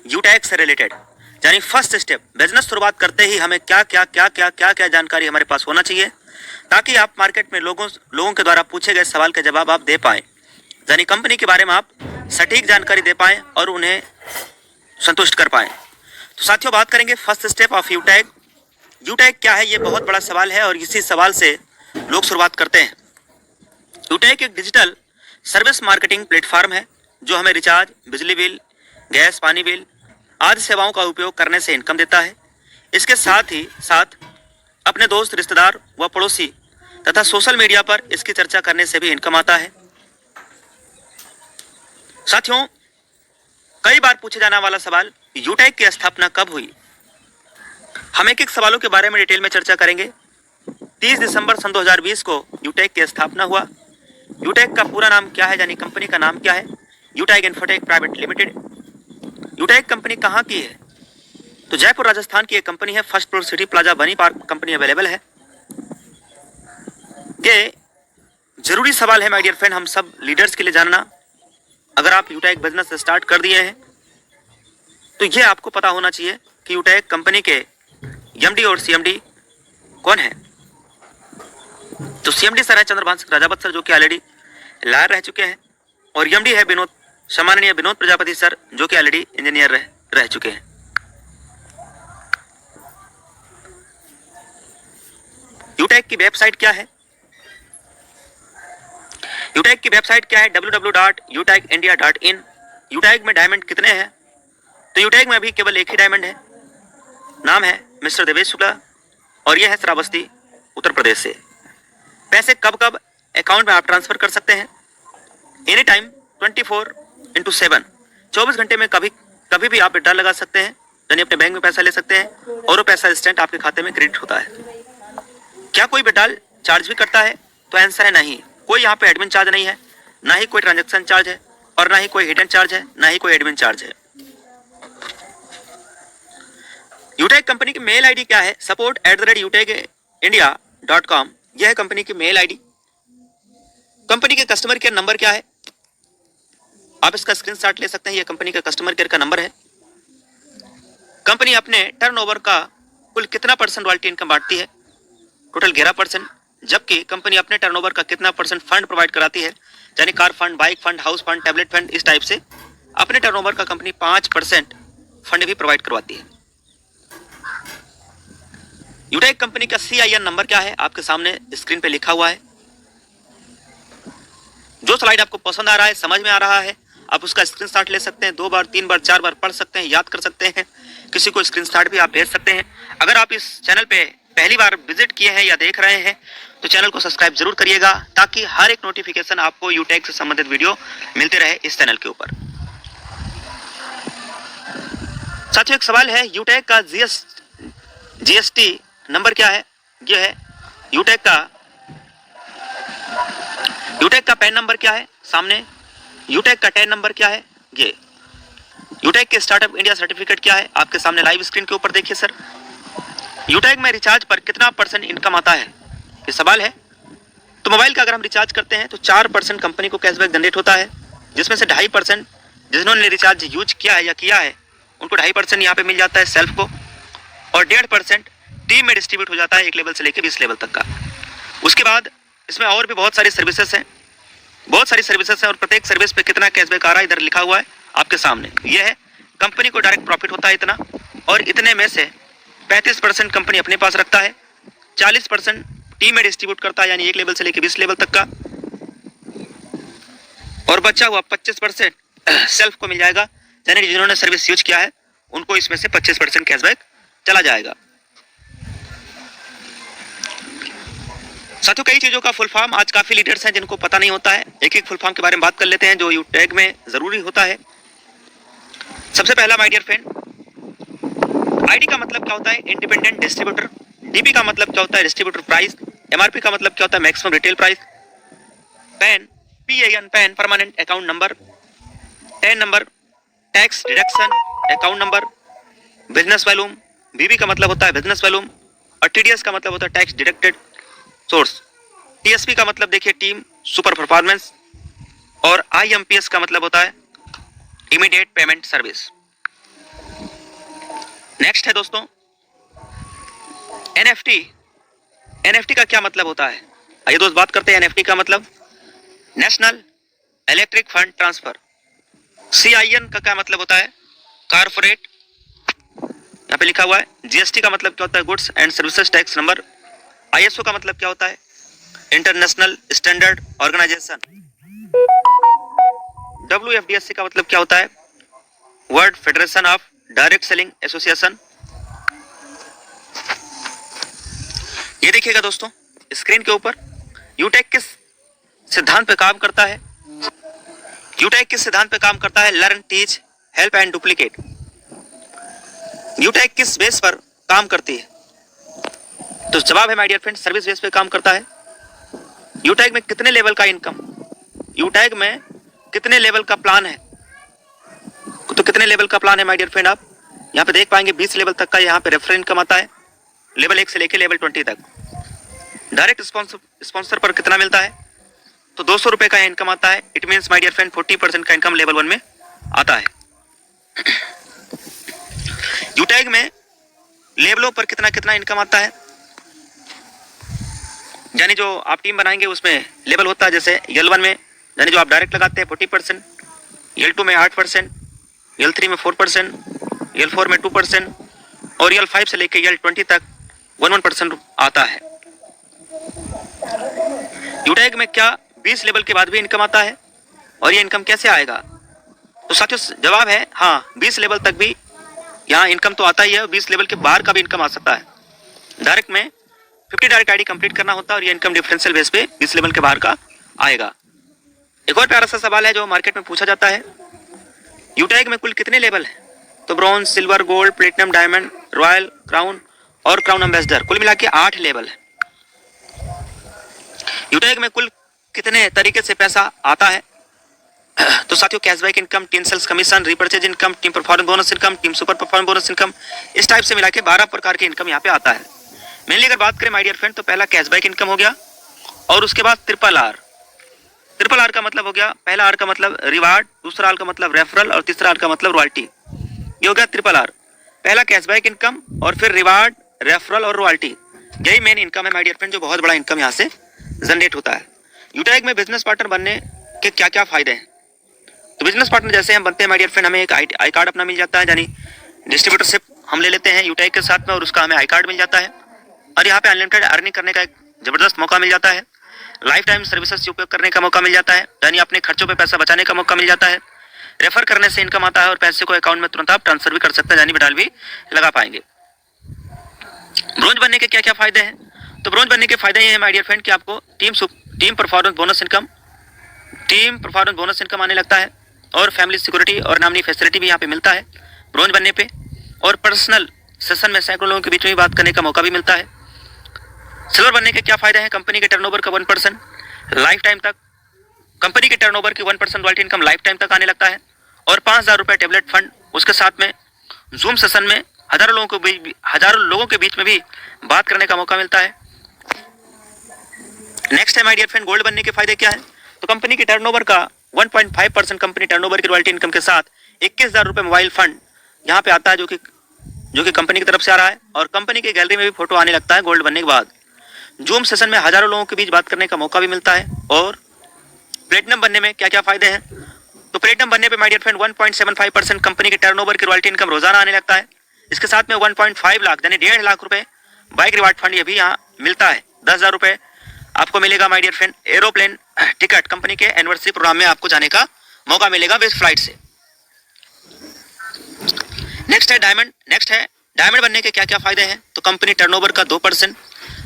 यूटैग से रिलेटेड, यानी first step business शुरुआत करते ही हमें क्या क्या क्या क्या क्या क्या जानकारी हमारे पास होना चाहिए, ताकि आप मार्केट में लोगों के द्वारा पूछे गए सवाल के जवाब आप दे पाएं, यानी कंपनी के बारे में आप सटीक जानकारी दे पाएं और उन्हें संतुष्ट कर पाएं। तो साथियों, बात करेंगे फर्स्ट स्टेप ऑफ यूटैग। यूटैग क्या है, ये बहुत बड़ा सवाल है और इसी सवाल से लोग शुरुआत करते हैं। यूटैग एक डिजिटल सर्विस मार्केटिंग प्लेटफॉर्म है जो हमें रिचार्ज, बिजली बिल, गैस, पानी बिल आदि सेवाओं का उपयोग करने से इनकम देता है। इसके साथ ही साथ अपने दोस्त, रिश्तेदार व पड़ोसी तथा सोशल मीडिया पर इसकी चर्चा करने से भी इनकम आता है। साथियों, कई बार पूछे जाने वाला सवाल, यूटैग की स्थापना कब हुई? हम एक एक सवालों के बारे में डिटेल में चर्चा करेंगे। 30 दिसंबर सन 2020 को यूटैग की स्थापना हुआ। यूटैग का पूरा नाम क्या है, यानी कंपनी का नाम क्या है? यूटैग इन्फोटेक प्राइवेट लिमिटेड। यूटैग कंपनी कहाँ की है? तो जयपुर राजस्थान की एक कंपनी है। फर्स्ट फ्लोर सिटी प्लाजा बनी पार्क कंपनी अवेलेबल है। ये जरूरी सवाल है माय डियर फ्रेंड, हम सब लीडर्स के लिए जानना। अगर आप यूटैग बिजनेस स्टार्ट कर दिए हैं तो ये आपको पता होना चाहिए कि यूटैग कंपनी के एमडी और सीएमडी कौन है। तो सीएमडी सर है चंद्रभान राजावत सर, जो कि ऑलरेडी लायर रह चुके हैं, और एमडी है सम्माननीय विनोद प्रजापति सर, जो कि ऑलरेडी इंजीनियर रह चुके हैं। यूटैग की वेबसाइट क्या है? यूटैग की वेबसाइट क्या है? www.utagindia.in। यूटैग में डायमंड कितने हैं? तो यूटैग में अभी केवल एक ही डायमंड है, नाम है मिस्टर देवेश शुक्ला, और यह है श्रावस्ती, उत्तर प्रदेश से। पैसे कब कब अकाउंट में आप ट्रांसफर कर सकते हैं? एनी टाइम 24/7, 24 घंटे में कभी भी आप विड्रॉल लगा सकते हैं, यानी अपने बैंक में पैसा ले सकते हैं और वो पैसा इंस्टेंट आपके खाते में क्रेडिट होता है। क्या कोई विड्रॉल चार्ज भी करता है? तो आंसर है नहीं। कोई यहाँ पे एडमिन चार्ज नहीं है, ना ही कोई ट्रांजैक्शन चार्ज है, और ना ही कोई हिडन चार्ज है, ना ही कोई एडमिन चार्ज है। यूटैग कंपनी की मेल आईडी क्या है? support@utagindia.com, यह है कंपनी की मेल आईडी। कंपनी के कस्टमर केयर नंबर क्या है? आप इसका स्क्रीनशॉट ले सकते हैं, यह कंपनी का कस्टमर केयर का नंबर है। कंपनी अपने टर्नओवर का कुल कितना % रॉयल्टी इनकम बांटती है? टोटल 11%। जबकि कंपनी अपने टर्नओवर का कितना % फंड प्रोवाइड कराती है, यानी car fund, bike fund, house fund, tablet fund, इस टाइप से अपने टर्नओवर का कंपनी 5% फंड भी प्रोवाइड करवाती है। यूटैग कंपनी का CIN नंबर क्या है? आपके सामने स्क्रीन पे लिखा हुआ है। जो स्लाइड आपको पसंद आ रहा है, समझ में आ रहा है, आप उसका स्क्रीनशॉट ले सकते हैं। 2 बार, 3 बार, 4 बार पढ़ सकते हैं, याद कर सकते हैं। किसी को स्क्रीनशॉट भी आप भेज सकते हैं। अगर आप इस चैनल पे पहली बार विजिट किए हैं या देख रहे हैं तो चैनल को सब्सक्राइब जरूर करिएगा, ताकि हर एक नोटिफिकेशन आपको यूटैग से संबंधित वीडियो मिलते रहे इस चैनल के ऊपर। साथियों, एक सवाल है, यूटैग का GST नंबर क्या है? यह है यूटैग का पैन नंबर क्या है? सामने। यूटैग का टैन नंबर क्या है? ये। यूटैग के स्टार्टअप इंडिया सर्टिफिकेट क्या है? आपके सामने लाइव स्क्रीन के ऊपर देखिए सर। यूटैग में रिचार्ज पर कितना % इनकम आता है? ये सवाल है। तो मोबाइल का अगर हम रिचार्ज करते हैं तो 4% कंपनी को कैशबैक जनरेट होता है, जिसमें से 2.5% जिन्होंने रिचार्ज यूज किया है या किया है उनको 2.5% यहाँ पे मिल जाता है सेल्फ को, और 1.5% टीम में डिस्ट्रीब्यूट हो जाता है 1 लेवल से लेकर 20 लेवल तक का। उसके बाद इसमें और भी बहुत सारी सर्विसेज हैं, और प्रत्येक सर्विस पे कितना कैशबैक आ रहा है इधर लिखा हुआ है आपके सामने। यह है कंपनी को डायरेक्ट प्रॉफिट होता है इतना, और इतने में से 35% कंपनी अपने पास रखता है, 40% टीम में डिस्ट्रीब्यूट करता है, यानी 1 लेवल से लेकर 20 लेवल तक का, और बचा हुआ 25% सेल्फ को मिल जाएगा, यानी जिन्होंने सर्विस यूज किया है उनको इसमें से 25% कैशबैक चला जाएगा। साथियों, कई चीजों का फुल फॉर्म आज काफी लीडर्स हैं जिनको पता नहीं होता है। एक एक फुल फॉर्म के बारे में बात कर लेते हैं जो यूटैग में जरूरी होता है। सबसे पहला माय डियर फ्रेंड, आईडी का मतलब क्या होता है? Independent distributor. डीपी का मतलब क्या होता है? Distributor price. एमआरपी का मतलब क्या होता है? Maximum retail price. Pan, PAN pan permanent account number. Tan number, tax deduction account number. Business volume, BB का मतलब होता है बिजनेस वॉल्यूम, और TDS का मतलब होता है टैक्स डिडक्टेड सोर्स। TSP का मतलब देखिए टीम सुपर परफॉर्मेंस, और IMPS का मतलब होता है इमीडिएट पेमेंट सर्विस। नेक्स्ट है दोस्तों एनएफटी। एनएफटी का क्या मतलब होता है, आइए दोस्त बात करते हैं। एनएफटी का मतलब national electric fund transfer. CIN का क्या मतलब होता है, कारपोरेट, यहाँ पे लिखा हुआ है। जीएसटी का मतलब क्या होता है, goods and services tax number. ISO का मतलब क्या होता है, इंटरनेशनल स्टैंडर्ड ऑर्गेनाइजेशन। डब्ल्यूएफडीएससी का मतलब क्या होता है, world federation of direct selling association. ये देखिएगा दोस्तों स्क्रीन के ऊपर, यूटेक किस सिद्धांत पे काम करता है। यूटेक किस सिद्धांत पे काम करता है, learn, teach, help and duplicate. Utech किस बेस पर काम करती है, तो जवाब है my dear friend, service base पे काम करता है। यूटेक में कितने लेवल का इनकम, यूटेक में कितने लेवल का प्लान है, तो कितने लेवल का प्लान है माय डियर फ्रेंड, आप यहाँ पे देख पाएंगे 20 लेवल तक का यहाँ पे रेफरल इनकम आता है, लेवल 1 से लेके लेवल 20 तक। डायरेक्ट स्पॉन्सर पर कितना मिलता है, तो 200 रुपए का इनकम आता है। It means my dear friend 40% का इनकम लेवल 1 में आता है। यूटेक में लेवलों पर कितना कितना इनकम आता है, यानी जो आप टीम बनाएंगे उसमें लेवल होता है। जैसे L1 में यानी जो आप डायरेक्ट लगाते हैं 40%, L2 में 8%, L3 में 4%, L4 में 2% और L5 से लेकर L20 तक 1% आता है। यूटेक में क्या 20 लेवल के बाद भी इनकम आता है, और ये इनकम कैसे आएगा, तो साथियों जवाब है हाँ, 20 लेवल तक भी यहाँ इनकम तो आता ही है, 20 लेवल के बाहर का भी इनकम आ सकता है। डायरेक्ट में 50 डायरेक्ट आईडी कंप्लीट करना होता है और ये इनकम डिफरेंशियल बेस पे 20 लेवल के बाहर का आएगा। एक और प्यारा सा सवाल है जो मार्केट में पूछा जाता है, यूटेक में कुल कितने लेवल है, तो bronze, silver, gold, platinum, diamond, royal, crown और क्राउन एम्बेसडर, कुल मिला के 8 लेवल है। यूटेक में कुल कितने तरीके से पैसा आता है, तो साथियों cashback income, team sales commission, repurchase income, team performance bonus income, team super performance bonus income, इस टाइप से मिला के 12 प्रकार के इनकम यहाँ पे आता है। मेनली अगर बात करें माय डियर फ्रेंड, तो पहला कैशबैक इनकम हो गया, और उसके बाद ट्रिपल आर। ट्रिपल आर का मतलब हो गया, पहला आर का मतलब रिवार्ड, दूसरा आर का मतलब रेफरल और तीसरा आर का मतलब रॉयल्टी। ये हो गया ट्रिपल आर, पहला कैशबैक इनकम और फिर रिवार्ड, रेफरल और रॉयल्टी। यही मेन इनकम है माय डियर फ्रेंड, जो बहुत बड़ा इनकम यहाँ से जनरेट होता है। यूटेक में बिजनेस पार्टनर बनने के क्या क्या फायदे हैं, तो बिजनेस पार्टनर जैसे हम बनते हैं माय डियर फ्रेंड, हमें एक आई कार्ड अपना मिल जाता है, यानी डिस्ट्रीब्यूटरशिप हम ले लेते हैं यूटेक के साथ में, और उसका हमें आई कार्ड मिल जाता है। और यहाँ पे अनलिमिटेड अर्निंग करने का एक जबरदस्त मौका मिल जाता है। लाइफ टाइम सर्विसेज उपयोग करने का मौका मिल जाता है, यानी अपने खर्चों पे पैसा बचाने का मौका मिल जाता है। रेफर करने से इनकम आता है, और पैसे को अकाउंट में तुरंत आप ट्रांसफर भी कर सकते हैं, यानी विड्रॉल भी लगा पाएंगे। ब्रोंज बनने के क्या क्या फायदे हैं, तो ब्रोंज बनने के फायदे ये है माय डियर फ्रेंड कि आपको टीम परफॉर्मेंस बोनस इनकम आने लगता है, और फैमिली सिक्योरिटी और नॉमिनी फैसिलिटी भी यहाँ पे मिलता है ब्रोंज बनने पे। और पर्सनल सेशन में सैकड़ों लोगों के बीच में बात करने का मौका भी मिलता है। सिल्वर बनने के क्या फायदे हैं, कंपनी के टर्नओवर का 1% लाइफ टाइम तक, कंपनी के टर्नओवर की 1% रॉयल्टी इनकम लाइफ टाइम तक आने लगता है। और 5,000 रुपये टेबलेट फंड, उसके साथ में जूम सेशन में हजारों लोगों के बीच में भी बात करने का मौका मिलता है। नेक्स्ट है माय डियर फ्रेंड गोल्ड बनने के फायदे क्या है, तो कंपनी के टर्नओवर का 1.5% कंपनी टर्नओवर की रॉयल्टी इनकम के साथ 21,000 रुपये मोबाइल फंड यहाँ पे आता है, जो कि कंपनी की तरफ से आ रहा है। और कंपनी की गैलरी में भी फोटो आने लगता है गोल्ड बनने के बाद। जूम सेशन में हजारों लोगों के बीच बात करने का मौका भी मिलता है। और प्लेटिनम बनने में क्या क्या फायदे हैं, तो प्लेटिनम बनने पे माय डियर फ्रेंड 1.75% कंपनी के टर्नओवर की रॉयल्टी इनकम रोजाना आने लगता है। इसके साथ में 1.5 लाख यानी 1.5 लाख रुपए बाइक रिवार्ड फंड ये भी यहाँ मिलता है। 10,000 रुपए आपको मिलेगा my dear friend aeroplane ticket, company के एनिवर्सरी प्रोग्राम में आपको जाने का मौका मिलेगा विद फ्लाइट से। नेक्स्ट है डायमंड बनने के क्या क्या फायदे हैं, तो कंपनी टर्नओवर का 2%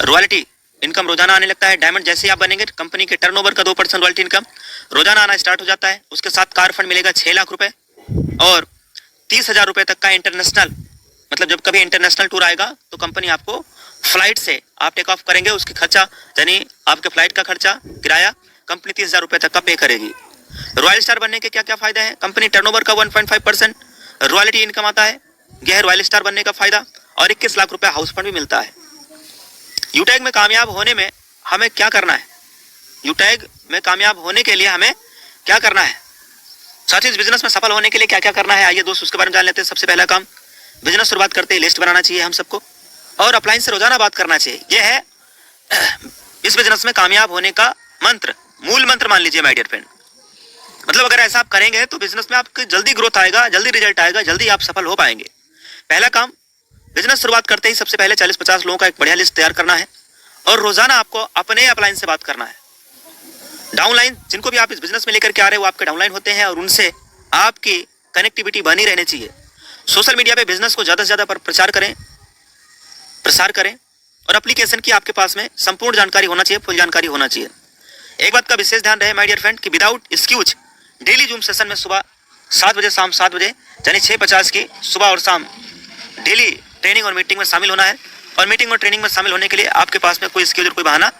रॉयल्टी इनकम रोजाना आने लगता है। डायमंड जैसे ही आप बनेंगे कंपनी के टर्नओवर का 2% रॉयल्टी इनकम रोजाना आना स्टार्ट हो जाता है। उसके साथ कार फंड मिलेगा 6 लाख रुपए, और 30,000 रुपए तक का इंटरनेशनल, मतलब जब कभी इंटरनेशनल टूर आएगा तो कंपनी आपको फ्लाइट से आप टेक ऑफ करेंगे, उसकी खर्चा यानी आपके फ्लाइट का खर्चा किराया कंपनी 30,000 रुपए तक का पे करेगी। रॉयल स्टार बनने के क्या क्या फायदे हैं, कंपनी टर्नओवर का 1.5% रॉयल्टी इनकम आता है, यह है रॉयल स्टार बनने का फायदा। और 21 लाख रुपए हाउस फंड भी मिलता है। यूटेक में कामयाब होने में हमें क्या करना है, यूटेक में कामयाब होने के लिए हमें क्या करना है, साथ ही इस बिजनेस में सफल होने के लिए क्या क्या करना है, आइए दोस्त उसके बारे में जान लेते हैं। सबसे पहला काम बिजनेस शुरुआत करते ही लिस्ट बनाना चाहिए हम सबको, और अपलाइन से रोजाना बात करना चाहिए। यह है इस बिजनेस में कामयाब होने का मंत्र, मूल मंत्र मान लीजिए माय डियर फ्रेंड। मतलब अगर ऐसा आप करेंगे तो बिजनेस में आपकी जल्दी ग्रोथ आएगा, जल्दी रिजल्ट आएगा, जल्दी आप सफल हो पाएंगे। पहला काम, बिजनेस शुरुआत करते ही सबसे पहले 40-50 लोगों का एक बढ़िया लिस्ट तैयार करना है और रोजाना आपको अपने अपलाइन से बात करना है। डाउनलाइन जिनको भी आप इस बिजनेस में लेकर के आ रहे हो वो आपके डाउनलाइन होते हैं और उनसे आपकी कनेक्टिविटी बनी रहनी चाहिए। सोशल मीडिया पे बिजनेस को ज्यादा से ज्यादा प्रसार करें और एप्लीकेशन की आपके पास में संपूर्ण जानकारी होना चाहिए, फुल जानकारी होना चाहिए। एक बात का विशेष ध्यान रहे माय डियर फ्रेंड कि without excuse daily zoom session में सुबह 7 बजे शाम 7 बजे यानी 6:50 की सुबह और शाम डेली ट्रेनिंग और मीटिंग में शामिल होना है। और मीटिंग और ट्रेनिंग में शामिल होने के लिए आपके पास में कोई एक्सक्यूज और कोई बहाना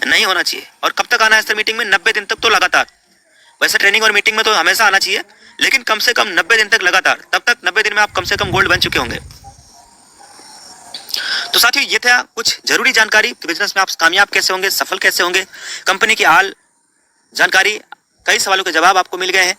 नहीं होना चाहिए। और कब तक आना है सर मीटिंग में? 90 दिन तक तो लगातार। वैसे ट्रेनिंग और मीटिंग में तो हमेशा आना चाहिए, लेकिन कम से कम 90 दिन तक लगातार। तब तक 90 दिन में आप कम से कम गोल्ड बन चुके होंगे। तो साथियों ये था कुछ जरूरी जानकारी कि बिजनेस में आप कामयाब कैसे होंगे, सफल कैसे होंगे। कंपनी की हाल जानकारी, कई सवालों के जवाब आपको मिल गए हैं।